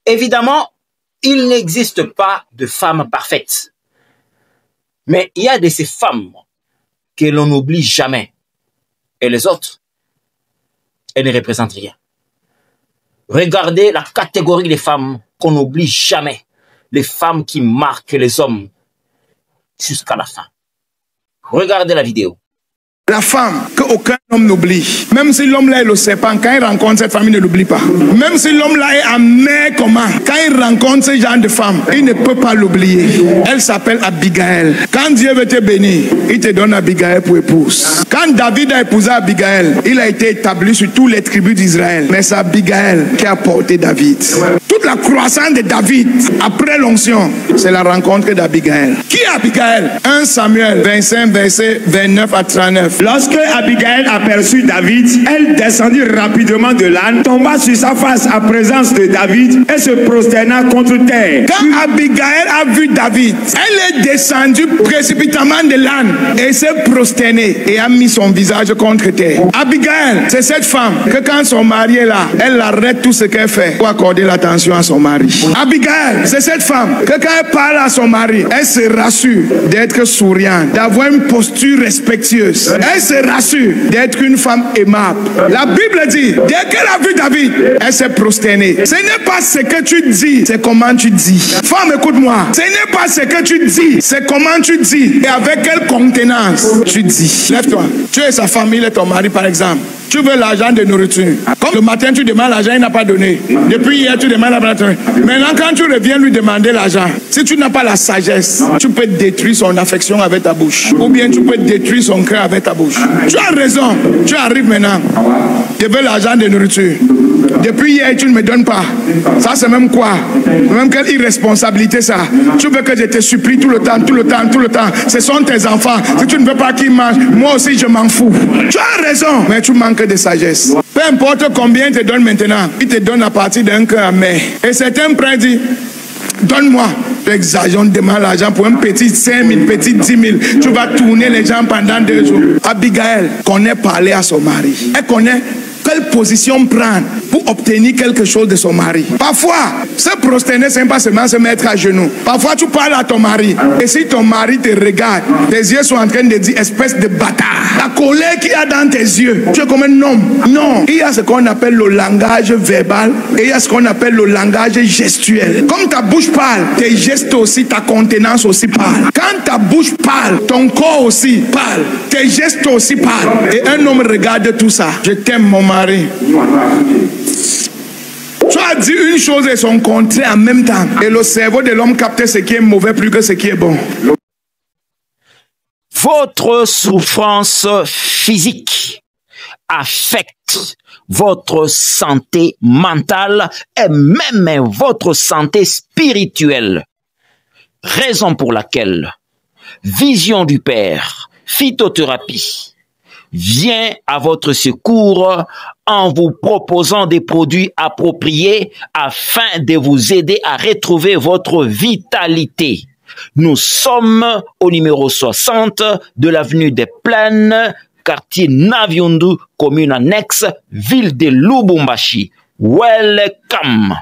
Évidemment, il n'existe pas de femme parfaite. Mais il y a de ces femmes que l'on n'oublie jamais. Et les autres, elles ne représentent rien. Regardez la catégorie des femmes qu'on n'oublie jamais. Les femmes qui marquent les hommes jusqu'à la fin. Regardez la vidéo. La femme qu'aucun homme n'oublie. Même si l'homme là est le serpent, quand il rencontre cette femme, il ne l'oublie pas. Même si l'homme là est amer comment, quand il rencontre ce genre de femme, il ne peut pas l'oublier. Elle s'appelle Abigail. Quand Dieu veut te bénir, il te donne Abigail pour épouse. Quand David a épousé Abigail, il a été établi sur toutes les tribus d'Israël. Mais c'est Abigail qui a porté David. Toute la croissance de David, après l'onction, c'est la rencontre d'Abigail. Qui est Abigail? 1 Samuel 25, versets 29 à 39. Lorsque Abigail aperçut David, elle descendit rapidement de l'âne, tomba sur sa face à présence de David et se prosterna contre terre. Quand Abigail a vu David, elle est descendue précipitamment de l'âne et s'est prosternée et a mis son visage contre terre. Abigail, c'est cette femme que quand son mari est là, elle arrête tout ce qu'elle fait pour accorder l'attention à son mari. Abigail, c'est cette femme que quand elle parle à son mari, elle se rassure d'être souriante, d'avoir une posture respectueuse. Elle se rassure d'être une femme aimable. La Bible dit, dès qu'elle a vu David, elle s'est prosternée. Ce n'est pas ce que tu dis, c'est comment tu dis. Femme, écoute-moi. Ce n'est pas ce que tu dis, c'est comment tu dis. Et avec quelle contenance tu dis. Lève-toi. Tu es sa famille et ton mari, par exemple. Tu veux l'argent de nourriture. Comme le matin, tu demandes l'argent, il n'a pas donné. Depuis hier, tu demandes l'argent. Maintenant, quand tu reviens lui demander l'argent, si tu n'as pas la sagesse, tu peux détruire son affection avec ta bouche. Ou bien tu peux détruire son cœur avec ta bouche. Tu as raison. Tu arrives maintenant. Tu veux l'argent de nourriture. Depuis hier, tu ne me donnes pas. Ça, c'est même quoi? Même quelle irresponsabilité ça. Tu veux que je te supplie tout le temps, tout le temps, tout le temps. Ce sont tes enfants. Si tu ne veux pas qu'ils mangent, moi aussi, je m'en fous. Tu as raison. Mais tu manques de sagesse. Peu importe combien il te donne maintenant, il te donne à partir d'un cœur amer. Et certains prêts disent, donne-moi. Tu exagères, on demande l'argent pour un petit 5 000, petit 10 000. Tu vas tourner les gens pendant 2 jours. Abigail connaît parler à son mari. Elle connaît quelle position prendre pour obtenir quelque chose de son mari. Parfois, se prosterner, c'est pas seulement se mettre à genoux. Parfois, tu parles à ton mari. Et si ton mari te regarde, tes yeux sont en train de dire espèce de bâtard. La colère qu'il y a dans tes yeux, tu es comme un homme. Non, il y a ce qu'on appelle le langage verbal et il y a ce qu'on appelle le langage gestuel. Comme ta bouche parle, tes gestes aussi, ta contenance aussi parle. Quand ta bouche parle, ton corps aussi parle. Tes gestes aussi parlent. Et un homme regarde tout ça. Je t'aime, mon mari. Tu as dit une chose et son contraire en même temps. Et le cerveau de l'homme capte ce qui est mauvais plus que ce qui est bon. Votre souffrance physique affecte votre santé mentale et même votre santé spirituelle. Raison pour laquelle Vision du Père, phytothérapie, vient à votre secours en vous proposant des produits appropriés afin de vous aider à retrouver votre vitalité. Nous sommes au numéro 60 de l'avenue des Plaines, quartier Naviundu, commune annexe, ville de Lubumbashi. Welcome!